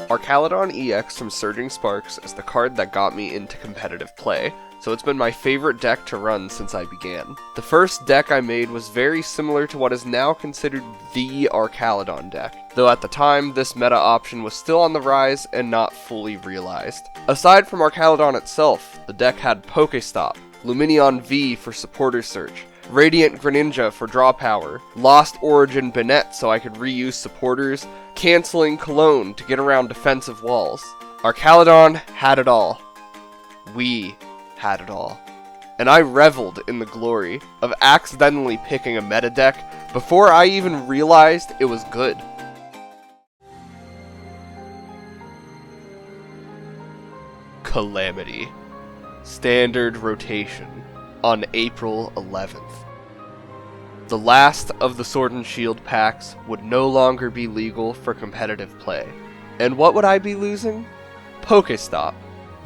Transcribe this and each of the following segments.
Archaludon EX from Surging Sparks is the card that got me into competitive play, so it's been my favorite deck to run since I began. The first deck I made was very similar to what is now considered the Archaludon deck, though at the time this meta option was still on the rise and not fully realized. Aside from Archaludon itself, the deck had Pokestop, Lumineon V for supporter search, Radiant Greninja for draw power, Lost Origin Banette so I could reuse supporters, canceling Cologne to get around defensive walls. Archaludon had it all. We had it all. And I reveled in the glory of accidentally picking a meta deck before I even realized it was good. Calamity. Standard rotation on April 11th. The last of the Sword and Shield packs would no longer be legal for competitive play. And what would I be losing? Pokestop,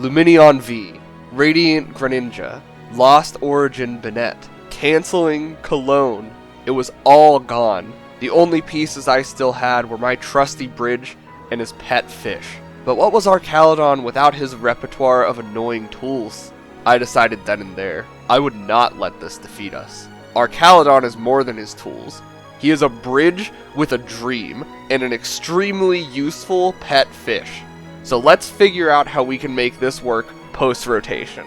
Lumineon V, Radiant Greninja, Lost Origin Banette, canceling Cologne. It was all gone. The only pieces I still had were my trusty bridge and his pet fish. But what was Archaludon without his repertoire of annoying tools? I decided then and there, I would not let this defeat us. Archaludon is more than his tools. He is a bridge with a dream, and an extremely useful pet fish. So let's figure out how we can make this work post-rotation.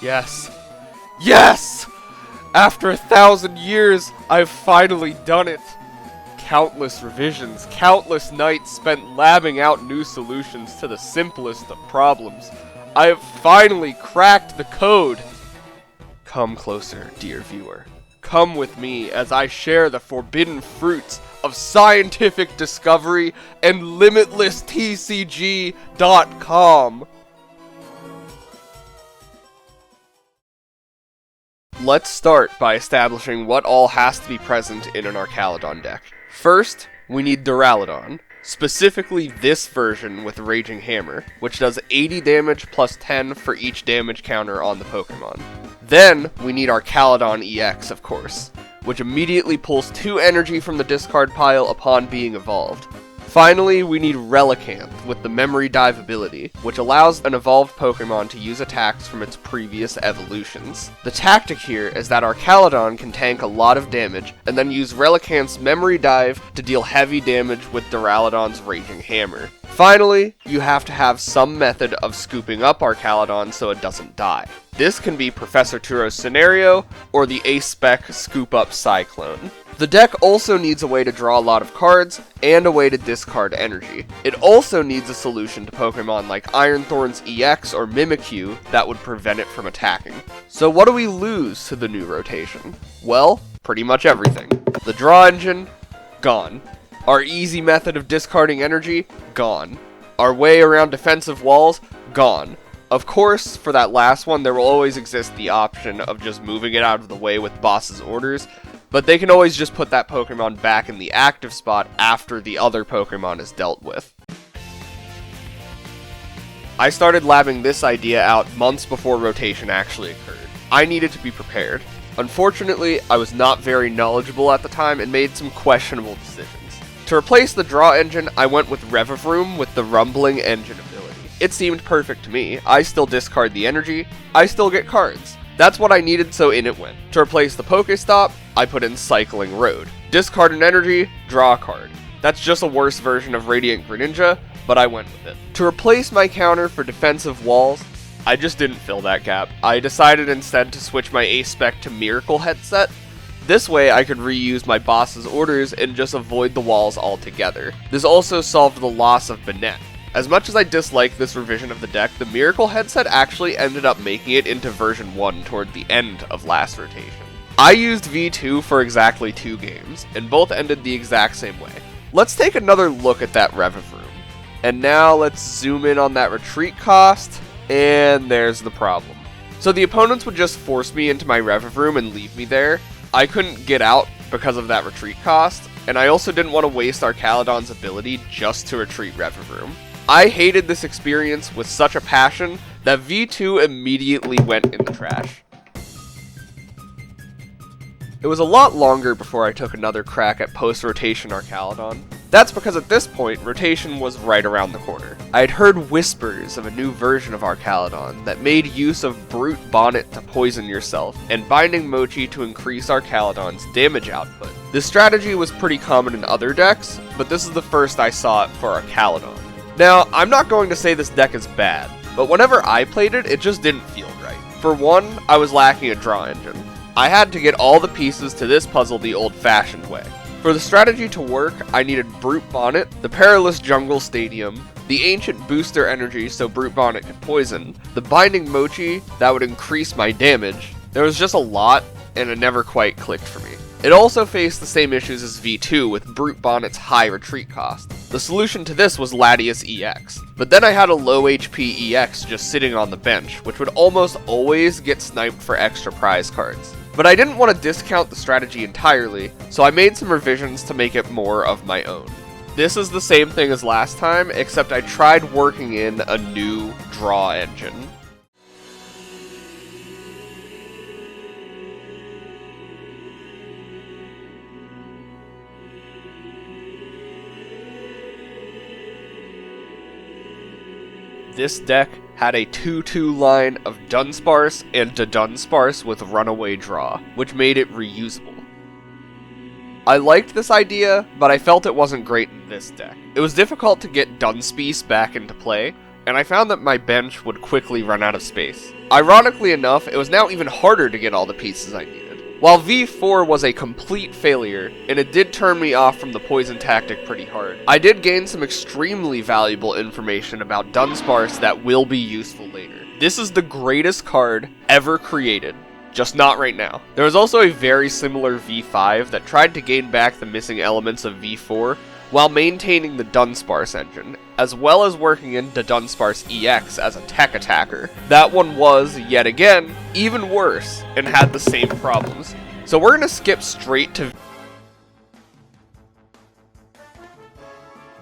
Yes! Yes! After 1,000 years, I've finally done it! Countless revisions, countless nights spent labbing out new solutions to the simplest of problems. I have finally cracked the code! Come closer, dear viewer. Come with me as I share the forbidden fruits of scientific discovery and limitless TCG.com. Let's start by establishing what all has to be present in an Archaludon deck. First, we need Duraludon, specifically this version with Raging Hammer, which does 80 damage plus 10 for each damage counter on the Pokemon. Then, we need Archaludon EX, of course, which immediately pulls 2 energy from the discard pile upon being evolved. Finally, we need Relicanth with the Memory Dive ability, which allows an evolved Pokemon to use attacks from its previous evolutions. The tactic here is that Archaludon can tank a lot of damage, and then use Relicanth's Memory Dive to deal heavy damage with Duraludon's Raging Hammer. Finally, you have to have some method of scooping up Archaludon so it doesn't die. This can be Professor Turo's scenario, or the A-Spec Scoop Up Cyclone. The deck also needs a way to draw a lot of cards, and a way to discard energy. It also needs a solution to Pokemon like Ironthorn's EX or Mimikyu that would prevent it from attacking. So what do we lose to the new rotation? Well, pretty much everything. The draw engine, gone. Our easy method of discarding energy, gone. Our way around defensive walls, gone. Of course, for that last one, there will always exist the option of just moving it out of the way with boss's orders, but they can always just put that Pokemon back in the active spot after the other Pokemon is dealt with. I started labbing this idea out months before rotation actually occurred. I needed to be prepared. Unfortunately, I was not very knowledgeable at the time and made some questionable decisions. To replace the draw engine, I went with Revavroom with the Rumbling Engine ability. It seemed perfect to me. I still discard the energy, I still get cards. That's what I needed, so in it went. To replace the Pokestop, I put in Cycling Road. Discard an energy, draw a card. That's just a worse version of Radiant Greninja, but I went with it. To replace my counter for defensive walls, I just didn't fill that gap. I decided instead to switch my A-Spec to Miracle Headset. This way I could reuse my boss's orders and just avoid the walls altogether. This also solved the loss of Banette. As much as I dislike this revision of the deck, the Miracle Headset actually ended up making it into version 1 toward the end of last rotation. I used V2 for exactly 2 games, and both ended the exact same way. Let's take another look at that Revavroom. And now let's zoom in on that retreat cost, and there's the problem. So the opponents would just force me into my Revavroom and leave me there. I couldn't get out because of that retreat cost, and I also didn't want to waste Archaludon's ability just to retreat Revavroom. I hated this experience with such a passion that V2 immediately went in the trash. It was a lot longer before I took another crack at post-rotation Archaludon. That's because at this point, rotation was right around the corner. I had heard whispers of a new version of Archaludon that made use of Brute Bonnet to poison yourself, and Binding Mochi to increase Archaludon's damage output. This strategy was pretty common in other decks, but this is the first I saw it for Archaludon. Now, I'm not going to say this deck is bad, but whenever I played it, it just didn't feel right. For one, I was lacking a draw engine. I had to get all the pieces to this puzzle the old-fashioned way. For the strategy to work, I needed Brute Bonnet, the Perilous Jungle Stadium, the Ancient Booster Energy so Brute Bonnet could poison, the Binding Mochi that would increase my damage. There was just a lot, and it never quite clicked for me. It also faced the same issues as V2 with Brute Bonnet's high retreat cost. The solution to this was Latias EX, but then I had a low HP EX just sitting on the bench, which would almost always get sniped for extra prize cards. But I didn't want to discount the strategy entirely, so I made some revisions to make it more of my own. This is the same thing as last time, except I tried working in a new draw engine. This deck had a 2-2 line of Dunsparce and Dunsparce with Runaway Draw, which made it reusable. I liked this idea, but I felt it wasn't great in this deck. It was difficult to get Dunspace back into play, and I found that my bench would quickly run out of space. Ironically enough, it was now even harder to get all the pieces I needed. While V4 was a complete failure, and it did turn me off from the poison tactic pretty hard, I did gain some extremely valuable information about Dunsparce that will be useful later. This is the greatest card ever created, just not right now. There was also a very similar V5 that tried to gain back the missing elements of V4 while maintaining the Dunsparce engine, as well as working in the Dunsparce EX as a tech attacker. That one was, yet again, even worse, and had the same problems. So we're gonna skip straight to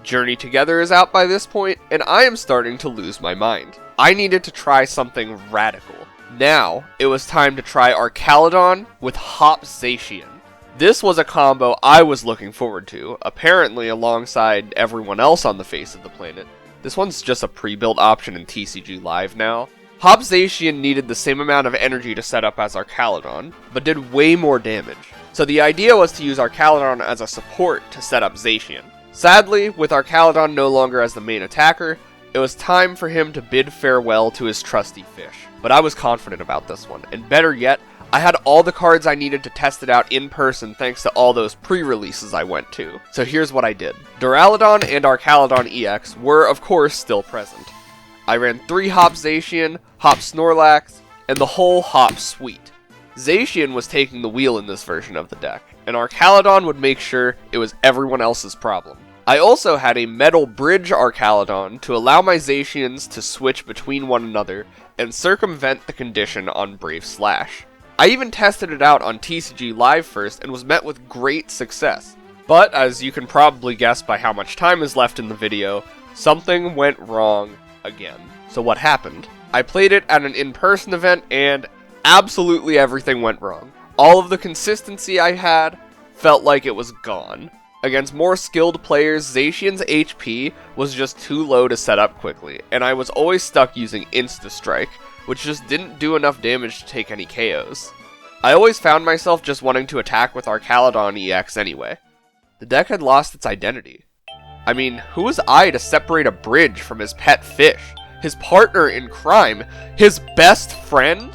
Journey Together is out by this point, and I am starting to lose my mind. I needed to try something radical. Now, it was time to try Archaludon with Hop Zacian. This was a combo I was looking forward to, apparently alongside everyone else on the face of the planet. This one's just a pre-built option in TCG Live now. Hop Zacian needed the same amount of energy to set up as Archaludon, but did way more damage. So the idea was to use Archaludon as a support to set up Zacian. Sadly, with Archaludon no longer as the main attacker, it was time for him to bid farewell to his trusty fish. But I was confident about this one, and better yet, I had all the cards I needed to test it out in person thanks to all those pre-releases I went to. So here's what I did. Duraludon and Archaludon EX were of course still present. I ran 3 Hop Zacian, Hop Snorlax, and the whole Hop suite. Zacian was taking the wheel in this version of the deck, and Archaludon would make sure it was everyone else's problem. I also had a Metal Bridge Archaludon to allow my Zacians to switch between one another and circumvent the condition on Brave Slash. I even tested it out on TCG Live first and was met with great success. But, as you can probably guess by how much time is left in the video, something went wrong again. So what happened? I played it at an in-person event and absolutely everything went wrong. All of the consistency I had felt like it was gone. Against more skilled players, Zacian's HP was just too low to set up quickly, and I was always stuck using Insta-Strike, which just didn't do enough damage to take any KOs. I always found myself just wanting to attack with Archaludon EX anyway. The deck had lost its identity. I mean, who was I to separate a bridge from his pet fish, his partner in crime, his best friend?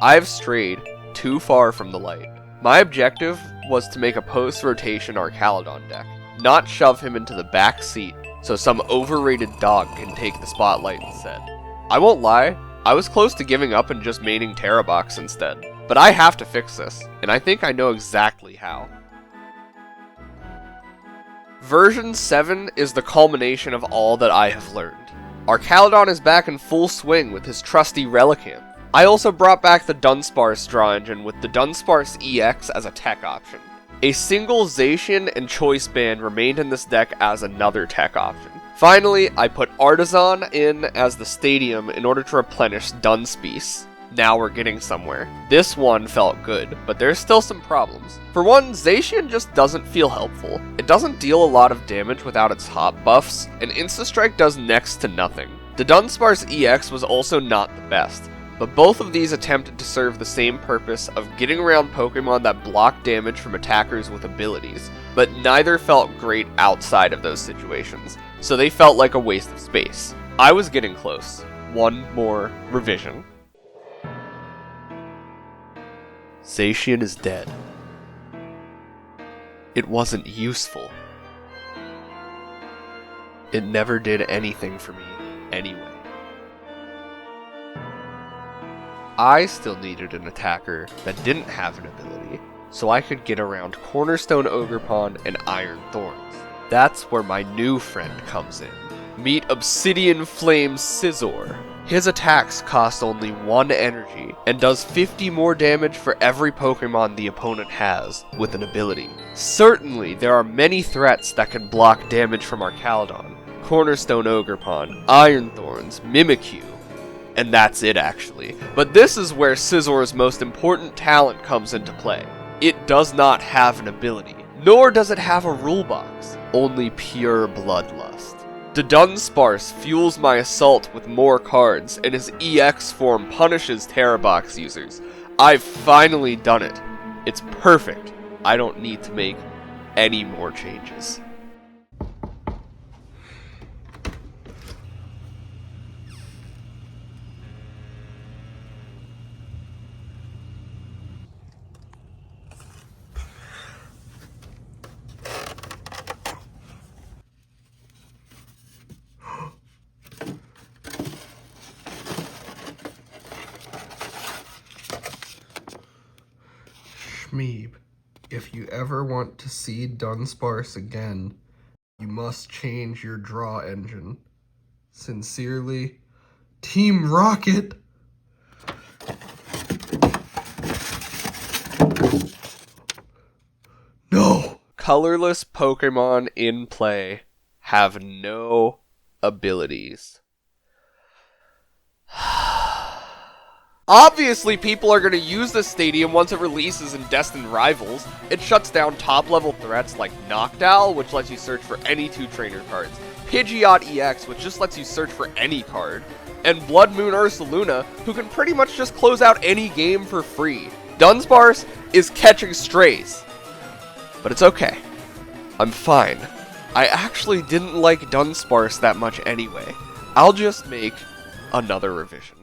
I've strayed too far from the light. My objective was to make a post-rotation Archaludon deck, not shove him into the back seat so some overrated dog can take the spotlight instead. I won't lie, I was close to giving up and just maining Terrabox instead, but I have to fix this, and I think I know exactly how. Version 7 is the culmination of all that I have learned. Archaludon is back in full swing with his trusty Relicanth. I also brought back the Dunsparce draw engine with the Dunsparce EX as a tech option. A single Zacian and Choice Band remained in this deck as another tech option. Finally, I put Artisan in as the stadium in order to replenish Dunspace. Now we're getting somewhere. This one felt good, but there's still some problems. For one, Zacian just doesn't feel helpful. It doesn't deal a lot of damage without its hop buffs, and Insta-Strike does next to nothing. The Dunsparce EX was also not the best, but both of these attempted to serve the same purpose of getting around Pokemon that block damage from attackers with abilities, but neither felt great outside of those situations, so they felt like a waste of space. I was getting close. One more revision. Zacian is dead. It wasn't useful. It never did anything for me anyway. I still needed an attacker that didn't have an ability, so I could get around Cornerstone Ogerpon and Iron Thorns. That's where my new friend comes in. Meet Obsidian Flame Scizor. His attacks cost only 1 energy, and does 50 more damage for every Pokemon the opponent has, with an ability. Certainly, there are many threats that can block damage from Archaludon, Cornerstone Ogerpon, Iron Thorns, Mimikyu, and that's it actually. But this is where Scizor's most important talent comes into play. It does not have an ability, nor does it have a rule box, only pure bloodlust. The Dunsparce fuels my assault with more cards, and his EX form punishes Terra Box users. I've finally done it. It's perfect. I don't need to make any more changes. Shmeeb, if you ever want to see Dunsparce again, you must change your draw engine. Sincerely, Team Rocket! No! Colorless Pokemon in play have no abilities. Obviously, people are going to use this stadium once it releases in Destined Rivals. It shuts down top-level threats like Noctowl, which lets you search for any 2 trainer cards, Pidgeot EX, which just lets you search for any card, and Blood Moon Ursaluna, who can pretty much just close out any game for free. Dunsparce is catching strays. But it's okay. I'm fine. I actually didn't like Dunsparce that much anyway. I'll just make another revision.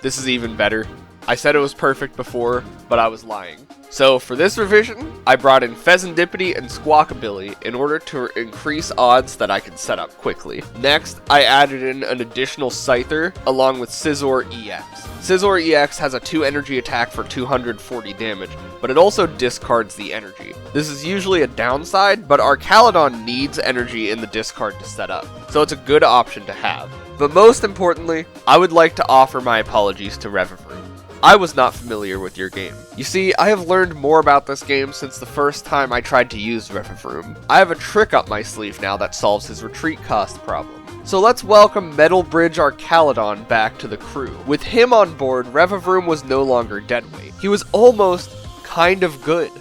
This is even better. I said it was perfect before, but I was lying. So for this revision, I brought in Pheasantipity and Squawkabilly in order to increase odds that I can set up quickly. Next, I added in an additional Scyther along with Scizor EX. Scizor EX has a 2 energy attack for 240 damage, but it also discards the energy. This is usually a downside, but Archaludon needs energy in the discard to set up, so it's a good option to have. But most importantly, I would like to offer my apologies to Revavroom. I was not familiar with your game. You see, I have learned more about this game since the first time I tried to use Revavroom. I have a trick up my sleeve now that solves his retreat cost problem. So let's welcome Metal Bridge Archaludon back to the crew. With him on board, Revavroom was no longer deadweight. He was almost kind of good.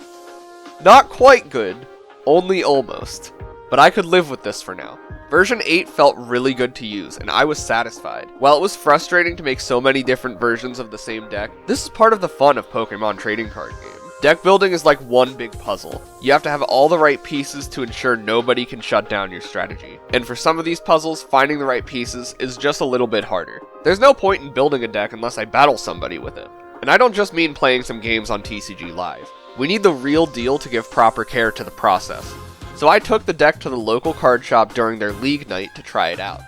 Not quite good, only almost. But I could live with this for now. Version 8 felt really good to use, and I was satisfied. While it was frustrating to make so many different versions of the same deck, this is part of the fun of Pokemon trading card game. Deck building is like one big puzzle. You have to have all the right pieces to ensure nobody can shut down your strategy. And for some of these puzzles, finding the right pieces is just a little bit harder. There's no point in building a deck unless I battle somebody with it. And I don't just mean playing some games on TCG Live. We need the real deal to give proper care to the process. So I took the deck to the local card shop during their league night to try it out.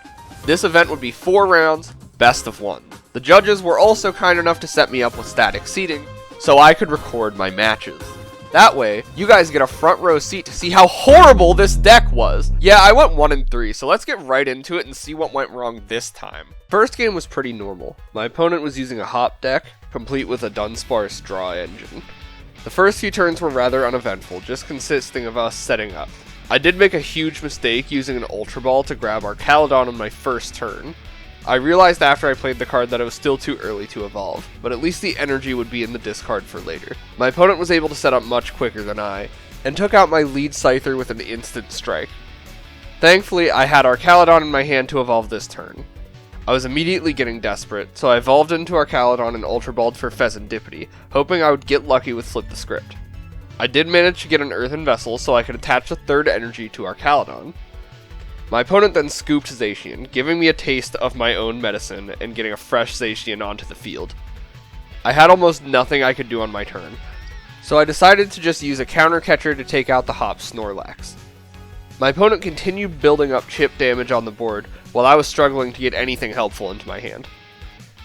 This event would be 4 rounds, best of 1. The judges were also kind enough to set me up with static seating, so I could record my matches. That way, you guys get a front row seat to see how horrible this deck was. Yeah, I went 1-3, so let's get right into it and see what went wrong this time. First game was pretty normal. My opponent was using a hop deck, complete with a Dunsparce draw engine. The first few turns were rather uneventful, just consisting of us setting up. I did make a huge mistake using an Ultra Ball to grab Archaludon on my first turn. I realized after I played the card that it was still too early to evolve, but at least the energy would be in the discard for later. My opponent was able to set up much quicker than I, and took out my lead Scyther with an instant strike. Thankfully, I had Archaludon in my hand to evolve this turn. I was immediately getting desperate, so I evolved into Archaludon and Ultra Balled for Pheasantipity, hoping I would get lucky with Flip the Script. I did manage to get an Earthen Vessel so I could attach the third energy to Archaludon. My opponent then scooped Zacian, giving me a taste of my own medicine and getting a fresh Zacian onto the field. I had almost nothing I could do on my turn, so I decided to just use a counter catcher to take out the Hop Snorlax. My opponent continued building up chip damage on the board while I was struggling to get anything helpful into my hand.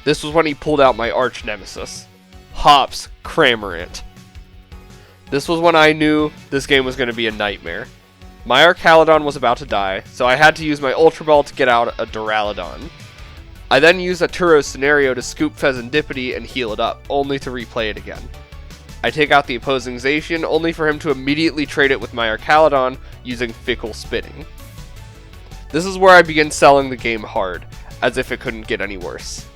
This was when he pulled out my arch nemesis, Hop's Cramorant. This was when I knew this game was going to be a nightmare. My Archaludon was about to die, so I had to use my Ultra Ball to get out a Duraludon. I then used a Turo Scenario to scoop Pheasantipity and heal it up, only to replay it again. I take out the opposing Zacian, only for him to immediately trade it with my Archaludon using Fickle Spitting. This is where I begin selling the game hard, as if it couldn't get any worse.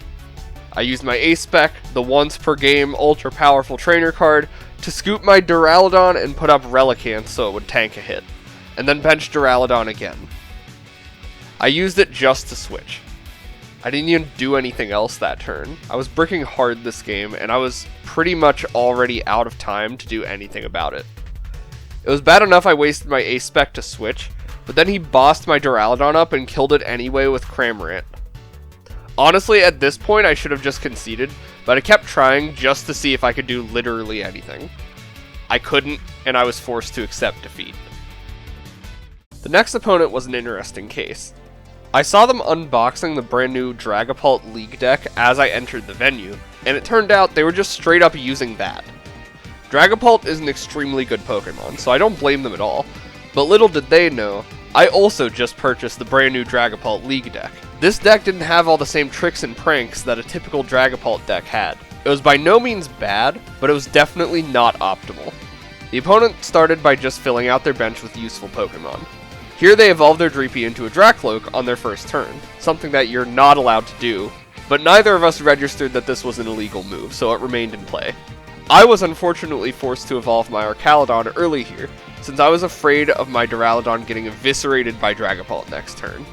I used my Ace Spec, the once per game ultra powerful trainer card, to scoop my Duraludon and put up Relicanth so it would tank a hit, and then bench Duraludon again. I used it just to switch. I didn't even do anything else that turn. I was bricking hard this game, and I was pretty much already out of time to do anything about it. It was bad enough I wasted my Ace Spec to switch, but then he bossed my Duraludon up and killed it anyway with Cramorant. Honestly, at this point I should have just conceded, but I kept trying just to see if I could do literally anything. I couldn't, and I was forced to accept defeat. The next opponent was an interesting case. I saw them unboxing the brand new Dragapult League deck as I entered the venue, and it turned out they were just straight up using that. Dragapult is an extremely good Pokemon, so I don't blame them at all, but little did they know, I also just purchased the brand new Dragapult League deck. This deck didn't have all the same tricks and pranks that a typical Dragapult deck had. It was by no means bad, but it was definitely not optimal. The opponent started by just filling out their bench with useful Pokemon. Here they evolved their Dreepy into a Dracloak on their first turn, something that you're not allowed to do, but neither of us registered that this was an illegal move, so it remained in play. I was unfortunately forced to evolve my Archaludon early here, since I was afraid of my Duraludon getting eviscerated by Dragapult next turn.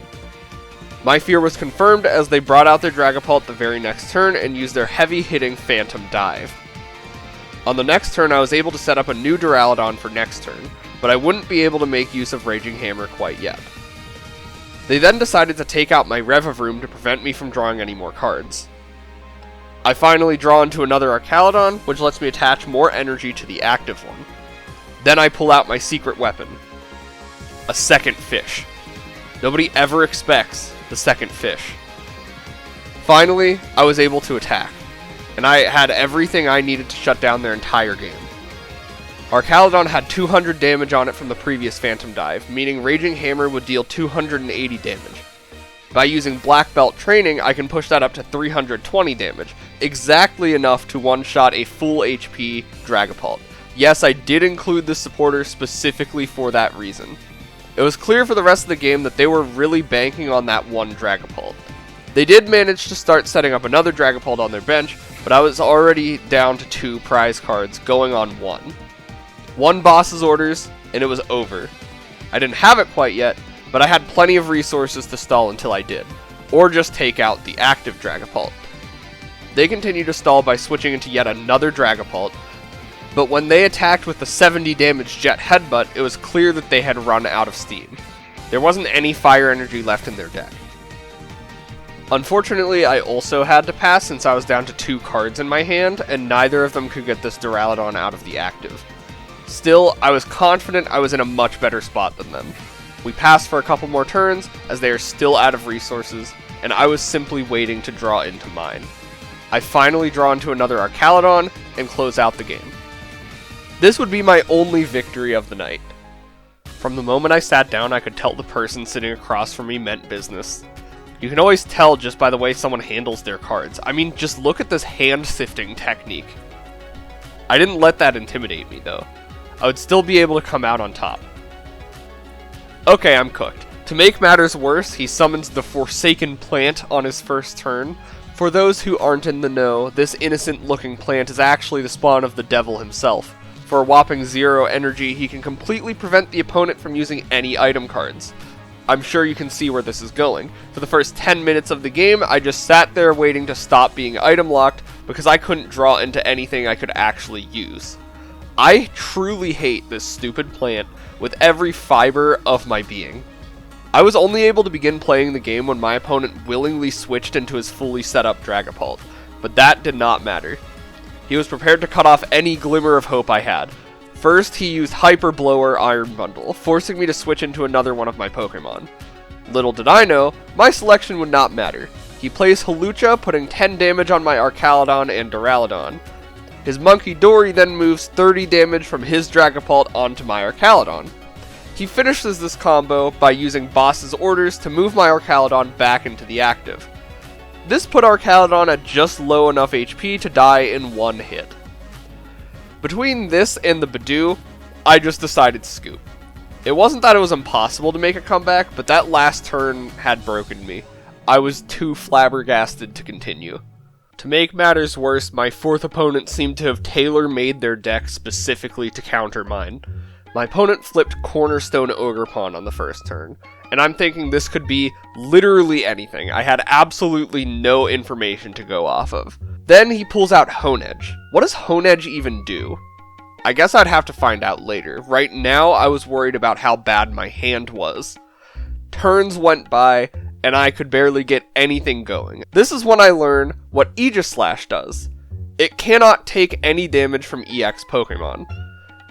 My fear was confirmed as they brought out their Dragapult the very next turn and used their heavy-hitting Phantom Dive. On the next turn I was able to set up a new Duraludon for next turn, but I wouldn't be able to make use of Raging Hammer quite yet. They then decided to take out my Revavroom to prevent me from drawing any more cards. I finally draw into another Archaludon, which lets me attach more energy to the active one. Then I pull out my secret weapon, a second fish. Nobody ever expects the second fish. Finally, I was able to attack, and I had everything I needed to shut down their entire game. Archaludon had 200 damage on it from the previous Phantom Dive, meaning Raging Hammer would deal 280 damage. By using Black Belt training, I can push that up to 320 damage, exactly enough to one-shot a full HP Dragapult. Yes, I did include the supporter specifically for that reason. It was clear for the rest of the game that they were really banking on that one Dragapult. They did manage to start setting up another Dragapult on their bench, but I was already down to 2 prize cards, going on 1. 1 boss's orders, and it was over. I didn't have it quite yet, but I had plenty of resources to stall until I did, or just take out the active Dragapult. They continued to stall by switching into yet another Dragapult, but when they attacked with the 70 damage Jet Headbutt, it was clear that they had run out of steam. There wasn't any fire energy left in their deck. Unfortunately, I also had to pass since I was down to 2 cards in my hand, and neither of them could get this Duraludon out of the active. Still, I was confident I was in a much better spot than them. We passed for a couple more turns, as they are still out of resources, and I was simply waiting to draw into mine. I finally draw into another Archaludon, and close out the game. This would be my only victory of the night. From the moment I sat down, I could tell the person sitting across from me meant business. You can always tell just by the way someone handles their cards. I mean, just look at this hand-sifting technique. I didn't let that intimidate me, though. I would still be able to come out on top. Okay, I'm cooked. To make matters worse, he summons the Forsaken Plant on his first turn. For those who aren't in the know, this innocent-looking plant is actually the spawn of the devil himself. For a whopping 0 energy, he can completely prevent the opponent from using any item cards. I'm sure you can see where this is going. For the first 10 minutes of the game, I just sat there waiting to stop being item locked because I couldn't draw into anything I could actually use. I truly hate this stupid plant with every fiber of my being. I was only able to begin playing the game when my opponent willingly switched into his fully set up Dragapult, but that did not matter. He was prepared to cut off any glimmer of hope I had. First, he used Hyper Blower Iron Bundle, forcing me to switch into another one of my Pokemon. Little did I know, my selection would not matter. He plays Hawlucha, putting 10 damage on my Archaludon and Duraludon. His Monkey Dory then moves 30 damage from his Dragapult onto my Archaludon. He finishes this combo by using Boss's Orders to move my Archaludon back into the active. This put Archaludon at just low enough HP to die in one hit. Between this and the Badoo, I just decided to scoop. It wasn't that it was impossible to make a comeback, but that last turn had broken me. I was too flabbergasted to continue. To make matters worse, my fourth opponent seemed to have tailor-made their deck specifically to counter mine. My opponent flipped Cornerstone Ogerpon on the first turn, and I'm thinking this could be literally anything. I had absolutely no information to go off of. Then he pulls out Honedge. What does Honedge even do? I guess I'd have to find out later. Right now, I was worried about how bad my hand was. Turns went by, and I could barely get anything going. This is when I learn what Aegislash does. It cannot take any damage from EX Pokemon.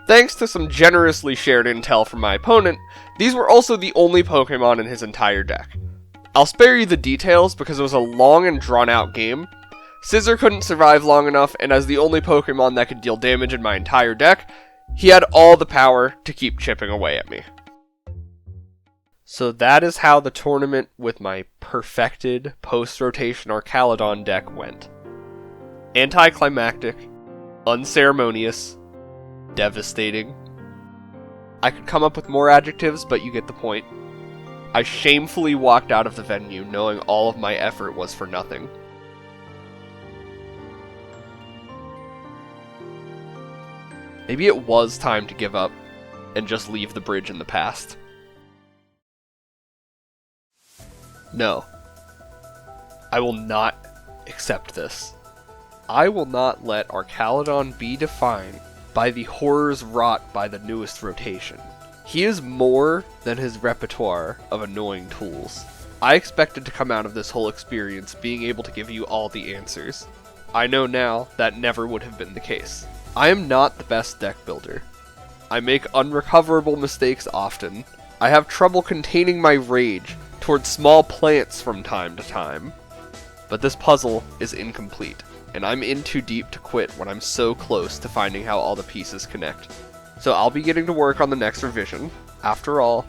Thanks to some generously shared intel from my opponent, these were also the only Pokemon in his entire deck. I'll spare you the details because it was a long and drawn out game. Scizor couldn't survive long enough, and as the only Pokemon that could deal damage in my entire deck, he had all the power to keep chipping away at me. So that is how the tournament with my perfected post-rotation Archaludon deck went. Anticlimactic, unceremonious, devastating. I could come up with more adjectives, but you get the point. I shamefully walked out of the venue knowing all of my effort was for nothing. Maybe it was time to give up and just leave the bridge in the past. No. I will not accept this. I will not let Archaludon be defined by the horrors wrought by the newest rotation. He is more than his repertoire of annoying tools. I expected to come out of this whole experience being able to give you all the answers. I know now that never would have been the case. I am not the best deck builder. I make unrecoverable mistakes often. I have trouble containing my rage towards small plants from time to time. But this puzzle is incomplete, and I'm in too deep to quit when I'm so close to finding how all the pieces connect. So I'll be getting to work on the next revision. After all,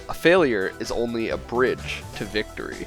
a failure is only a bridge to victory.